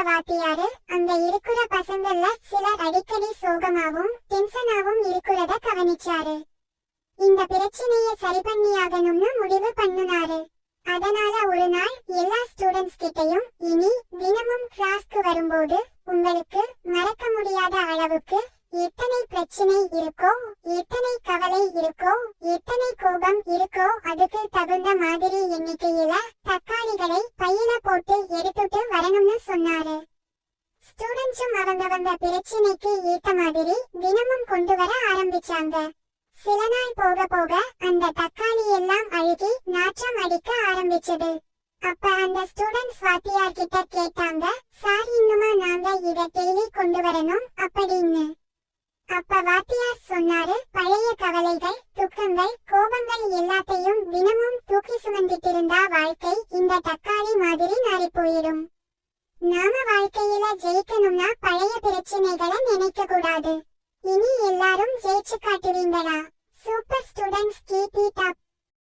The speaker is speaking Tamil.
வாத்தியாரு அங்க இருக்கிற பசங்கள்ல சிலர் அடிக்கடி சோகமாவும் டென்ஷனாவும் இருக்கிறத கவனிச்சாரு. இந்த பிரச்சனைய சரி பண்ணியாகணும்னு முடிவு பண்ணுனாரு. அதனால ஒரு நாள் எல்லா ஸ்டூடெண்ட்ஸ் கிட்டையும், இனி தினமும் கிளாஸ்க்கு வரும்போது உங்களுக்கு மறக்க முடியாத அளவுக்கு எத்தனை பிரச்சனை இருக்கோ, எத்தனை கவலை இருக்கோ, எத்தனை கோபம் இருக்கோ அதுக்கு தகுந்த மாதிரி எண்ணிக்கையில தக்காளிகளை பையில போட்டு எடுத்துட்டு வரணும்னு சொன்னாரு. ஸ்டூடெண்ட்ஸும் அவங்க பிரச்சனைக்கு ஏத்த மாதிரி தினமும் கொண்டு வர ஆரம்பிச்சாங்க. சில நாள் போக போக அந்த தக்காளி எல்லாம் அழுகி நாற்றம் அடிக்க ஆரம்பிச்சது. அப்ப அந்த ஸ்டூடெண்ட்ஸ் வாத்தியார் கிட்ட கேட்டாங்க, சார் இன்னுமா நாங்க இத டெய்லி கொண்டு வரணும் அப்படின்னு. அப்ப வாத்தியார் சொன்னாரு, பழைய கவலைகள், துக்கங்கள், கோபங்கள் எல்லாத்தையும் தினமும் தூக்கி சுமந்துட்டு இருந்தா வாழ்க்கை இந்த தக்காளி மாதிரி நாரி போயிடும். நாம வாழ்க்கையில ஜெயிக்கணும்னா பழைய பிரச்சனைகளை நினைக்க கூடாது. இனி எல்லாரும் ஜெயிச்சு காட்டுவீங்களா?